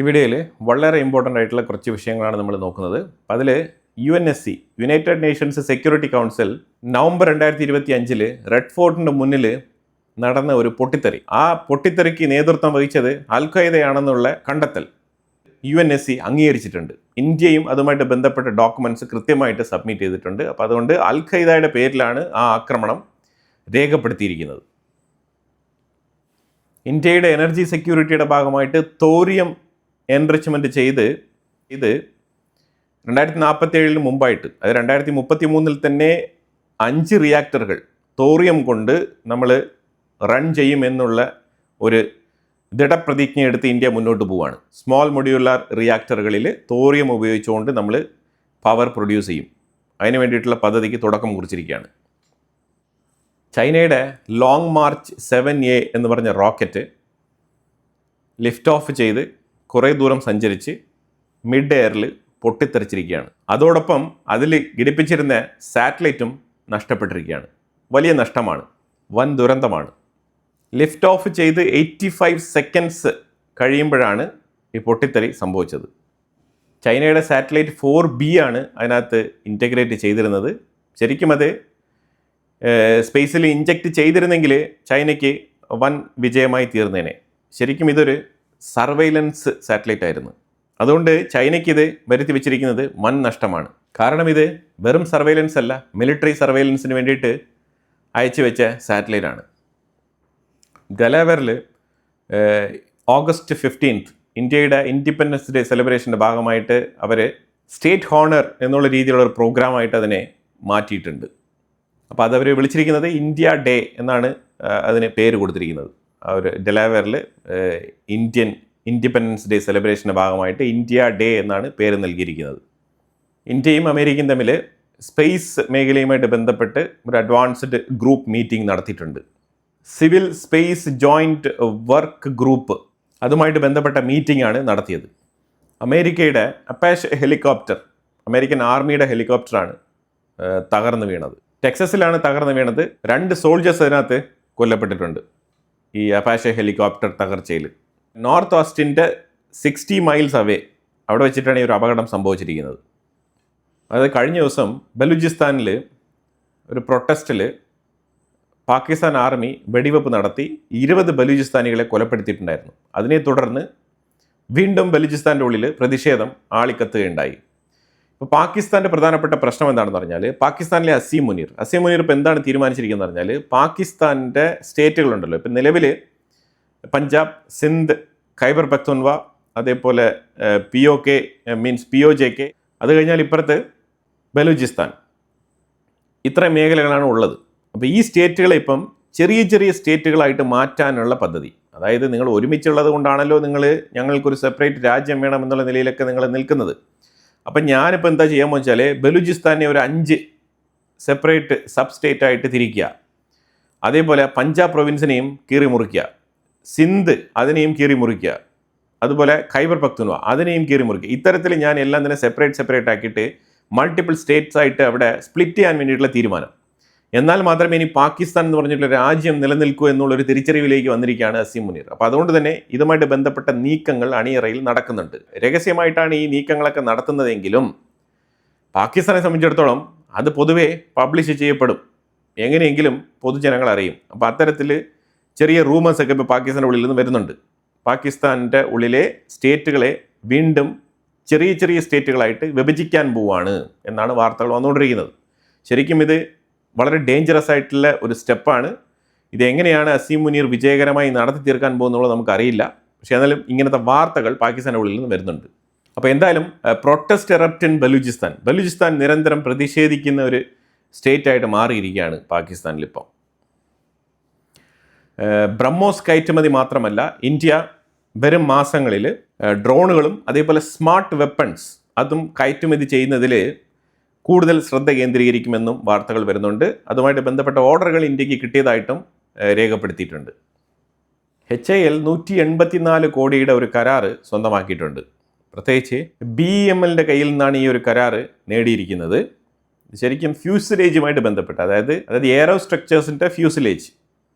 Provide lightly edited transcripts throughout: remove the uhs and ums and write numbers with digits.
ഈ വീഡിയോയിൽ വളരെ ഇമ്പോർട്ടൻ്റ് ആയിട്ടുള്ള കുറച്ച് വിഷയങ്ങളാണ് നമ്മൾ നോക്കുന്നത്. അപ്പോൾ അതിൽ UNSC United Nations Security Council November 2025 Red ഫോർട്ടിൻ്റെ മുന്നിൽ നടന്ന ഒരു പൊട്ടിത്തെറി, ആ പൊട്ടിത്തെറിക്ക് നേതൃത്വം വഹിച്ചത് അൽ ഖ്വയ്ദയാണെന്നുള്ള കണ്ടെത്തൽ UNSC അംഗീകരിച്ചിട്ടുണ്ട്. ഇന്ത്യയും അതുമായിട്ട് ബന്ധപ്പെട്ട ഡോക്യുമെൻറ്റ്സ് കൃത്യമായിട്ട് സബ്മിറ്റ് ചെയ്തിട്ടുണ്ട്. അപ്പോൾ അതുകൊണ്ട് അൽ ഖ്വയ്ദയുടെ പേരിലാണ് ആ ആക്രമണം രേഖപ്പെടുത്തിയിരിക്കുന്നത്. ഇന്ത്യയുടെ എനർജി സെക്യൂരിറ്റിയുടെ ഭാഗമായിട്ട് തോറിയം എൻറിച്ച്മെൻറ്റ് ചെയ്ത് ഇത് 2047 മുമ്പായിട്ട്, അത് 2033 തന്നെ 5 റിയാക്ടറുകൾ തോറിയം കൊണ്ട് നമ്മൾ റൺ ചെയ്യുമെന്നുള്ള ഒരു ദൃഢപ്രതിജ്ഞ എടുത്ത് ഇന്ത്യ മുന്നോട്ട് പോവുകയാണ്. സ്മോൾ മൊഡ്യൂലാർ റിയാക്ടറുകളിൽ തോറിയം ഉപയോഗിച്ചുകൊണ്ട് നമ്മൾ പവർ പ്രൊഡ്യൂസ് ചെയ്യും. അതിന് വേണ്ടിയിട്ടുള്ള പദ്ധതിക്ക് തുടക്കം കുറിച്ചിരിക്കുകയാണ്. ചൈനയുടെ ലോങ് മാർച്ച് 7A എന്ന് പറഞ്ഞ റോക്കറ്റ് ലിഫ്റ്റ് ഓഫ് ചെയ്ത് കുറേ ദൂരം സഞ്ചരിച്ച് മിഡ് എയറിൽ പൊട്ടിത്തെറിച്ചിരിക്കുകയാണ്. അതോടൊപ്പം അതിൽ ഘടിപ്പിച്ചിരുന്ന സാറ്റലൈറ്റും നഷ്ടപ്പെട്ടിരിക്കുകയാണ്. വലിയ നഷ്ടമാണ്, വൻ ദുരന്തമാണ്. ലിഫ്റ്റ് ഓഫ് ചെയ്ത് 85 സെക്കൻഡ്സ് കഴിയുമ്പോഴാണ് ഈ പൊട്ടിത്തെറി സംഭവിച്ചത്. ചൈനയുടെ സാറ്റലൈറ്റ് 4B ആണ് അതിനകത്ത് ഇൻറ്റഗ്രേറ്റ് ചെയ്തിരുന്നത്. ശരിക്കും അത് സ്പേസിൽ ഇഞ്ചക്ട് ചെയ്തിരുന്നെങ്കിൽ ചൈനയ്ക്ക് വൻ വിജയമായി തീർന്നേനെ. ശരിക്കും ഇതൊരു സർവൈലൻസ് സാറ്റലൈറ്റ് ആയിരുന്നു. അതുകൊണ്ട് ചൈനയ്ക്ക് ഇത് വരുത്തി വെച്ചിരിക്കുന്നത് വൻ നഷ്ടമാണ്. കാരണം ഇത് വെറും സർവൈലൻസ് അല്ല, മിലിറ്ററി സർവൈലൻസിന് വേണ്ടിയിട്ട് അയച്ചു വെച്ച സാറ്റലൈറ്റാണ്. ഡെലാവെയറിൽ ഓഗസ്റ്റ് 15 ഇന്ത്യയുടെ ഇൻഡിപെൻഡൻസ് ഡേ സെലിബ്രേഷൻ്റെ ഭാഗമായിട്ട് അവർ സ്റ്റേറ്റ് ഹോണർ എന്നുള്ള രീതിയിലുള്ള ഒരു പ്രോഗ്രാമായിട്ട് അതിനെ മാറ്റിയിട്ടുണ്ട്. അപ്പോൾ അതവർ വിളിച്ചിരിക്കുന്നത് ഇന്ത്യ ഡേ എന്നാണ് അതിന് പേര് കൊടുത്തിരിക്കുന്നത്. ആ ഒരു ഡെലാവെയറിൽ ഇന്ത്യൻ ഇൻഡിപെൻഡൻസ് ഡേ സെലിബ്രേഷൻ്റെ ഭാഗമായിട്ട് ഇന്ത്യ ഡേ എന്നാണ് പേര് നൽകിയിരിക്കുന്നത്. ഇന്ത്യയും അമേരിക്കയും തമ്മിൽ സ്പേസ് മേഖലയുമായിട്ട് ബന്ധപ്പെട്ട് ഒരു അഡ്വാൻസ്ഡ് ഗ്രൂപ്പ് മീറ്റിംഗ് നടത്തിയിട്ടുണ്ട്. Civil space joint work group, അതുമായിട്ട് ബന്ധപ്പെട്ട മീറ്റിംഗ് ആണ് നടത്തിയത്. അമേരിക്കയുടെ അപ്പാഷെ ഹെലികോപ്റ്റർ, അമേരിക്കൻ ആർമിയുടെ ഹെലികോപ്റ്ററാണ് തകർന്നു വീണത്. ടെക്സസിലാണ് തകർന്നു വീണത്. 2 സോൾജേഴ്സ് അതിനകത്ത് കൊല്ലപ്പെട്ടിട്ടുണ്ട് ഈ അപ്പാഷെ ഹെലികോപ്റ്റർ തകർച്ചയിൽ. നോർത്ത് ഓസ്റ്റിൻ്റെ 60 മൈൽസ് അവേ അവിടെ വെച്ചിട്ടാണ് ഈ ഒരു അപകടം സംഭവിച്ചിരിക്കുന്നത്. അതായത് കഴിഞ്ഞ ദിവസം ബലൂചിസ്ഥാനിൽ ഒരു പ്രൊട്ടസ്റ്റിൽ പാകിസ്ഥാൻ ആർമി വെടിവെപ്പ് നടത്തി 20 ബലൂചിസ്ഥാനികളെ കൊലപ്പെടുത്തിയിട്ടുണ്ടായിരുന്നു. അതിനെ തുടർന്ന് വീണ്ടും ബലൂചിസ്ഥാൻ്റെ ഉള്ളിൽ പ്രതിഷേധം ആളിക്കത്തുകയുണ്ടായി. ഇപ്പോൾ പാകിസ്ഥാൻ്റെ പ്രധാനപ്പെട്ട പ്രശ്നം എന്താണെന്ന് പറഞ്ഞാൽ, പാകിസ്ഥാനിലെ അസീം മുനീർ ഇപ്പോൾ എന്താണ് തീരുമാനിച്ചിരിക്കുന്നത് പറഞ്ഞാൽ, പാകിസ്ഥാൻ്റെ സ്റ്റേറ്റുകളുണ്ടല്ലോ, ഇപ്പം നിലവിൽ പഞ്ചാബ്, സിന്ധ്, ഖൈബർ പഖ്തൂൺവ, അതേപോലെ POJK, അത് കഴിഞ്ഞാൽ ഇപ്പുറത്ത് ബലൂചിസ്ഥാൻ, ഇത്രയും മേഖലകളാണ് ഉള്ളത്. അപ്പോൾ ഈ സ്റ്റേറ്റുകളെ ഇപ്പം ചെറിയ ചെറിയ സ്റ്റേറ്റുകളായിട്ട് മാറ്റാനുള്ള പദ്ധതി. അതായത് നിങ്ങൾ ഒരുമിച്ചുള്ളത് കൊണ്ടാണല്ലോ ഞങ്ങൾക്കൊരു സെപ്പറേറ്റ് രാജ്യം വേണമെന്നുള്ള നിലയിലൊക്കെ നിങ്ങൾ നിൽക്കുന്നത്. അപ്പം ഞാനിപ്പോൾ എന്താ ചെയ്യാമെന്ന് വെച്ചാൽ, ബലൂചിസ്ഥാനെ ഒരു 5 സെപ്പറേറ്റ് സബ് സ്റ്റേറ്റ് ആയിട്ട് തിരിക്കുക. അതേപോലെ പഞ്ചാബ് പ്രൊവിൻസിനെയും കീറി മുറിക്കുക, സിന്ധ് അതിനെയും കീറി മുറിക്കുക, അതുപോലെ ഖൈബർ പഖ്തൂൺവ അതിനെയും കീറി മുറിക്കുക. ഇത്തരത്തിൽ ഞാൻ എല്ലാം തന്നെ സെപ്പറേറ്റ് ആക്കിയിട്ട് മൾട്ടിപ്പിൾ സ്റ്റേറ്റ്സ് ആയിട്ട് അവിടെ സ്പ്ലിറ്റ് ചെയ്യാൻ വേണ്ടിയിട്ടുള്ള തീരുമാനം. എന്നാൽ മാത്രമേ ഇനി പാകിസ്ഥാൻ എന്ന് പറഞ്ഞിട്ടുള്ള രാജ്യം നിലനിൽക്കൂ എന്നുള്ളൊരു തിരിച്ചറിവിലേക്ക് വന്നിരിക്കുകയാണ് അസീം മുനീർ. അപ്പോൾ അതുകൊണ്ട് തന്നെ ഇതുമായിട്ട് ബന്ധപ്പെട്ട നീക്കങ്ങൾ അണിയറയിൽ നടക്കുന്നുണ്ട്. രഹസ്യമായിട്ടാണ് ഈ നീക്കങ്ങളൊക്കെ നടത്തുന്നതെങ്കിലും പാകിസ്ഥാനെ സംബന്ധിച്ചിടത്തോളം അത് പൊതുവെ പബ്ലിഷ് ചെയ്യപ്പെടും, എങ്ങനെയെങ്കിലും പൊതുജനങ്ങൾ അറിയും. അപ്പോൾ അത്തരത്തിൽ ചെറിയ റൂമേഴ്സൊക്കെ ഇപ്പോൾ പാകിസ്ഥാൻ്റെ ഉള്ളിൽ നിന്ന് വരുന്നുണ്ട്. പാകിസ്ഥാൻ്റെ ഉള്ളിലെ സ്റ്റേറ്റുകളെ വീണ്ടും ചെറിയ ചെറിയ സ്റ്റേറ്റുകളായിട്ട് വിഭജിക്കാൻ പോവുകയാണ് എന്നാണ് വാർത്തകൾ വന്നുകൊണ്ടിരിക്കുന്നത്. ശരിക്കും ഇത് വളരെ ഡേഞ്ചറസ് ആയിട്ടുള്ള ഒരു സ്റ്റെപ്പാണ്. ഇതെങ്ങനെയാണ് അസീം മുനീർ വിജയകരമായി നടത്തി തീർക്കാൻ പോകുന്നുള്ളത് നമുക്കറിയില്ല. പക്ഷേ എന്നാലും ഇങ്ങനത്തെ വാർത്തകൾ പാകിസ്ഥാൻ്റെ ഉള്ളിൽ നിന്ന് വരുന്നുണ്ട്. അപ്പോൾ എന്തായാലും പ്രൊട്ടസ്റ്റ് എറപ്റ്റ് ഇൻ ബലൂചിസ്ഥാൻ നിരന്തരം പ്രതിഷേധിക്കുന്ന ഒരു സ്റ്റേറ്റായിട്ട് മാറിയിരിക്കുകയാണ് പാകിസ്ഥാനിലിപ്പം. ബ്രഹ്മോസ് കയറ്റുമതി മാത്രമല്ല, ഇന്ത്യ വരും മാസങ്ങളിൽ ഡ്രോണുകളും അതേപോലെ സ്മാർട്ട് വെപ്പൺസ് അതും കയറ്റുമതി ചെയ്യുന്നതിൽ കൂടുതൽ ശ്രദ്ധ കേന്ദ്രീകരിക്കുമെന്നും വാർത്തകൾ വരുന്നുണ്ട്. അതുമായിട്ട് ബന്ധപ്പെട്ട ഓർഡറുകൾ ഇന്ത്യക്ക് കിട്ടിയതായിട്ടും രേഖപ്പെടുത്തിയിട്ടുണ്ട്. HAL 184 കോടിയുടെ ഒരു കരാറ് സ്വന്തമാക്കിയിട്ടുണ്ട്. പ്രത്യേകിച്ച് BEMLൻ്റെ കയ്യിൽ നിന്നാണ് ഈ ഒരു കരാറ് നേടിയിരിക്കുന്നത്. ശരിക്കും ഫ്യൂസിലേജുമായിട്ട് ബന്ധപ്പെട്ട്, അതായത് എയറോ സ്ട്രക്ചേഴ്സിൻ്റെ ഫ്യൂസിലേജ്,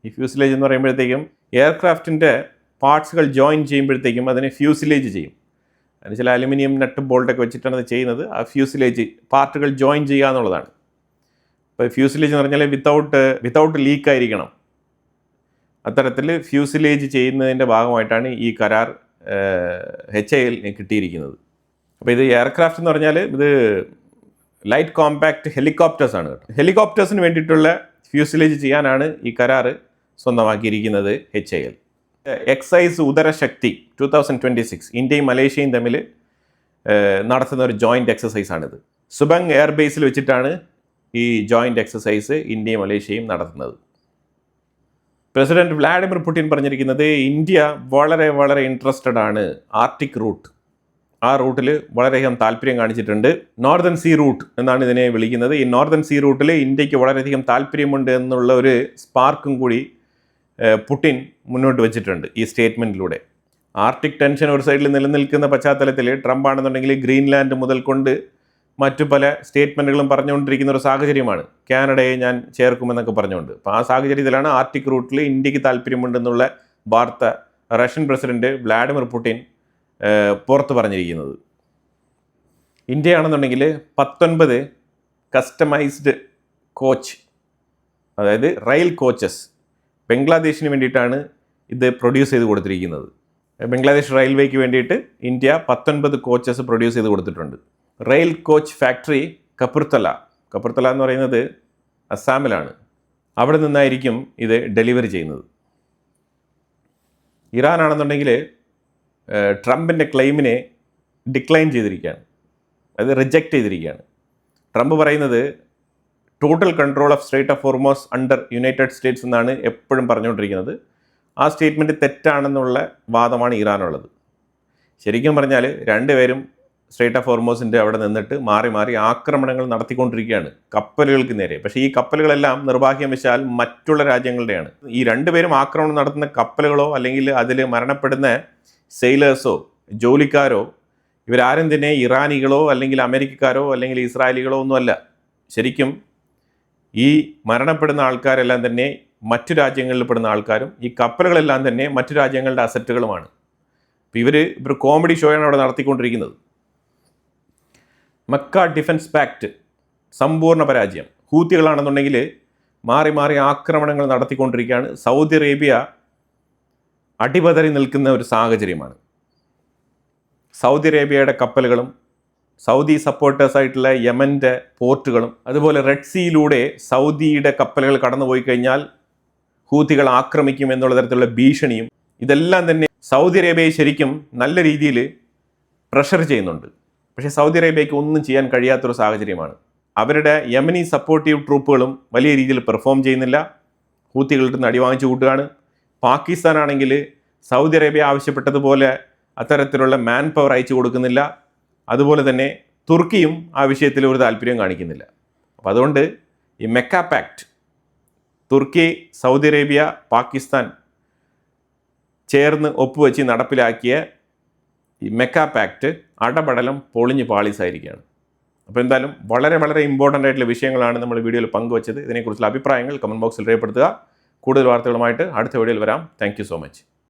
ഈ ഫ്യൂസിലേജ് എന്ന് പറയുമ്പോഴത്തേക്കും എയർക്രാഫ്റ്റിൻ്റെ പാർട്സുകൾ ജോയിൻ ചെയ്യുമ്പോഴത്തേക്കും അതിനെ ഫ്യൂസിലേജ് ചെയ്യും. അതിന് ചില അലുമിനിയം നട്ട് ബോൾട്ടൊക്കെ വെച്ചിട്ടാണ് അത് ചെയ്യുന്നത്. ആ ഫ്യൂസിലേജ് പാർട്ടുകൾ ജോയിൻ ചെയ്യുക എന്നുള്ളതാണ്. ഇപ്പോൾ ഫ്യൂസിലേജ് എന്ന് പറഞ്ഞാൽ വിത്തൗട്ട് ലീക്ക് ആയിരിക്കണം. അത്തരത്തിൽ ഫ്യൂസിലേജ് ചെയ്യുന്നതിൻ്റെ ഭാഗമായിട്ടാണ് ഈ കരാർ HAL കിട്ടിയിരിക്കുന്നത്. അപ്പോൾ ഇത് എയർക്രാഫ്റ്റ് എന്ന് പറഞ്ഞാൽ ഇത് ലൈറ്റ് കോമ്പാക്റ്റ് ഹെലികോപ്റ്റേഴ്സാണ് കേട്ടോ. ഹെലികോപ്റ്റേഴ്സിന് വേണ്ടിയിട്ടുള്ള ഫ്യൂസിലേജ് ചെയ്യാനാണ് ഈ കരാർ സ്വന്തമാക്കിയിരിക്കുന്നത് HAL. എക്സൈസ് ഉദരശക്തി 2026 ഇന്ത്യയും മലേഷ്യയും തമ്മിൽ നടത്തുന്ന ഒരു ജോയിൻറ്റ് എക്സസൈസാണിത്. സുബങ് എയർബേസിൽ വെച്ചിട്ടാണ് ഈ ജോയിൻറ്റ് എക്സസൈസ് ഇന്ത്യയും മലേഷ്യയും നടത്തുന്നത്. പ്രസിഡന്റ് വ്ളാഡിമിർ പുടിൻ പറഞ്ഞിരിക്കുന്നത് ഇന്ത്യ വളരെ വളരെ ഇൻട്രസ്റ്റഡ് ആണ് ആർട്ടിക് റൂട്ട്. ആ റൂട്ടിൽ വളരെയധികം താല്പര്യം കാണിച്ചിട്ടുണ്ട്. നോർത്തേൺ സീ റൂട്ട് എന്നാണ് ഇതിനെ വിളിക്കുന്നത്. ഈ നോർത്തേൺ സീ റൂട്ടിൽ ഇന്ത്യക്ക് വളരെയധികം താല്പര്യമുണ്ട് എന്നുള്ള ഒരു സ്പാർക്കും കൂടി പുടിൻ മുന്നോട്ട് വെച്ചിട്ടുണ്ട് ഈ സ്റ്റേറ്റ്മെൻറ്റിലൂടെ. ആർട്ടിക് ടെൻഷൻ ഒരു സൈഡിൽ നിലനിൽക്കുന്ന പശ്ചാത്തലത്തിൽ ട്രംപ് ആണെന്നുണ്ടെങ്കിൽ ഗ്രീൻലാൻഡ് മുതൽ കൊണ്ട് മറ്റു പല സ്റ്റേറ്റ്മെൻറ്റുകളും പറഞ്ഞുകൊണ്ടിരിക്കുന്ന ഒരു സാഹചര്യമാണ്. കാനഡയെ ഞാൻ ചേർക്കുമെന്നൊക്കെ പറഞ്ഞുകൊണ്ട്. അപ്പോൾ ആ സാഹചര്യത്തിലാണ് ആർട്ടിക് റൂട്ടിൽ ഇന്ത്യക്ക് താല്പര്യമുണ്ടെന്നുള്ള വാർത്ത റഷ്യൻ പ്രസിഡന്റ് വ്ളാഡിമിർ പുടിൻ പുറത്ത് പറഞ്ഞിരിക്കുന്നത്. ഇന്ത്യയാണെന്നുണ്ടെങ്കിൽ 19 കസ്റ്റമൈസ്ഡ് കോച്ച്, അതായത് റെയിൽ കോച്ചസ് ബംഗ്ലാദേശിന് വേണ്ടിയിട്ടാണ് ഇത് പ്രൊഡ്യൂസ് ചെയ്ത് കൊടുത്തിരിക്കുന്നത്. ബംഗ്ലാദേശ് റെയിൽവേക്ക് വേണ്ടിയിട്ട് ഇന്ത്യ 19 കോച്ചസ് പ്രൊഡ്യൂസ് ചെയ്ത് കൊടുത്തിട്ടുണ്ട്. റെയിൽ കോച്ച് ഫാക്ടറി കപൂർത്തല എന്ന് പറയുന്നത് അസാമിലാണ്. അവിടെ നിന്നായിരിക്കും ഇത് ഡെലിവറി ചെയ്യുന്നത്. ഇറാൻ ആണെന്നുണ്ടെങ്കിൽ ട്രംപിൻ്റെ ക്ലെയിമിനെ ഡിക്ലൈൻ ചെയ്തിരിക്കുകയാണ്, അത് റിജക്റ്റ് ചെയ്തിരിക്കുകയാണ്. ട്രംപ് പറയുന്നത് total control of straight of Hormuz under United States എന്നാണ് എപ്പോഴും പറഞ്ഞുകൊണ്ടിരിക്കുന്നത്. ആ സ്റ്റേറ്റ്മെൻറ്റ് തെറ്റാണെന്നുള്ള വാദമാണ് ഇറാനുള്ളത്. ശരിക്കും പറഞ്ഞാൽ രണ്ടുപേരും സ്ട്രെയ്റ്റ് ഓഫ് ഹോർമോസിൻ്റെ അവിടെ നിന്നിട്ട് മാറി മാറി ആക്രമണങ്ങൾ നടത്തിക്കൊണ്ടിരിക്കുകയാണ് കപ്പലുകൾക്ക് നേരെ. പക്ഷേ ഈ കപ്പലുകളെല്ലാം നിർഭാഗ്യവശാൽ മറ്റുള്ള രാജ്യങ്ങളുടെയാണ്. ഈ രണ്ടുപേരും ആക്രമണം നടത്തുന്ന കപ്പലുകളോ അല്ലെങ്കിൽ അതിൽ മരണപ്പെടുന്ന സെയിലേഴ്സോ ജോലിക്കാരോ ഇവരാരും തന്നെ ഇറാനികളോ അല്ലെങ്കിൽ അമേരിക്കക്കാരോ അല്ലെങ്കിൽ ഇസ്രായേലികളോ ഒന്നുമല്ല. ശരിക്കും ഈ മരണപ്പെടുന്ന ആൾക്കാരെല്ലാം തന്നെ മറ്റു രാജ്യങ്ങളിൽ പെടുന്ന ആൾക്കാരും ഈ കപ്പലുകളെല്ലാം തന്നെ മറ്റു രാജ്യങ്ങളുടെ അസറ്റുകളുമാണ്. അപ്പോൾ ഇവർ കോമഡി ഷോയാണ് അവിടെ നടത്തിക്കൊണ്ടിരിക്കുന്നത്. മക്ക ഡിഫൻസ് പാക്റ്റ് സമ്പൂർണ്ണ പരാജയം. ഹൂത്തികളാണെന്നുണ്ടെങ്കിൽ മാറി മാറി ആക്രമണങ്ങൾ നടത്തിക്കൊണ്ടിരിക്കുകയാണ്. സൗദി അറേബ്യ അടിപതറി നിൽക്കുന്ന ഒരു സാഹചര്യമാണ്. സൗദി അറേബ്യയുടെ കപ്പലുകളും സൗദി സപ്പോർട്ടേഴ്സായിട്ടുള്ള യമൻ്റെ പോർട്ടുകളും അതുപോലെ റെഡ് സീയിലൂടെ സൗദിയുടെ കപ്പലുകൾ കടന്നുപോയി കഴിഞ്ഞാൽ ഹൂത്തികൾ ആക്രമിക്കും എന്നുള്ള തരത്തിലുള്ള ഭീഷണിയും ഇതെല്ലാം തന്നെ സൗദി അറേബ്യയെ ശരിക്കും നല്ല രീതിയിൽ പ്രഷർ ചെയ്യുന്നുണ്ട്. പക്ഷേ സൗദി അറേബ്യയ്ക്ക് ഒന്നും ചെയ്യാൻ കഴിയാത്തൊരു സാഹചര്യമാണ്. അവരുടെ യമനി സപ്പോർട്ടീവ് ട്രൂപ്പുകളും വലിയ രീതിയിൽ പെർഫോം ചെയ്യുന്നില്ല. ഹൂത്തികളുടെ നിന്ന് അടിവാങ്ങിച്ചു കൂട്ടുകയാണ്. പാകിസ്ഥാൻ ആണെങ്കിൽ സൗദി അറേബ്യ ആവശ്യപ്പെട്ടതുപോലെ അത്തരത്തിലുള്ള മാൻ പവർ അയച്ചു കൊടുക്കുന്നില്ല. അതുപോലെ തന്നെ തുർക്കിയും ആ വിഷയത്തിൽ ഒരു താല്പര്യം കാണിക്കുന്നില്ല. അപ്പോൾ അതുകൊണ്ട് ഈ മെക്ക പാക്റ്റ് തുർക്കി, സൗദി അറേബ്യ, പാകിസ്ഥാൻ ചേർന്ന് ഒപ്പുവെച്ച് നടപ്പിലാക്കിയ ഈ മെക്ക പാക്റ്റ് അടപടലം പൊളിഞ്ഞ് പാളീസായിരിക്കുകയാണ്. അപ്പോൾ എന്തായാലും വളരെ വളരെ ഇമ്പോർട്ടൻ്റ് ആയിട്ടുള്ള വിഷയങ്ങളാണ് നമ്മൾ വീഡിയോയിൽ പങ്കുവച്ചത്. ഇതിനെക്കുറിച്ചുള്ള അഭിപ്രായങ്ങൾ കമൻറ്റ് ബോക്സിൽ രേഖപ്പെടുത്തുക. കൂടുതൽ വാർത്തകളുമായിട്ട് അടുത്ത വീഡിയോയിൽ വരാം. Thank you so much.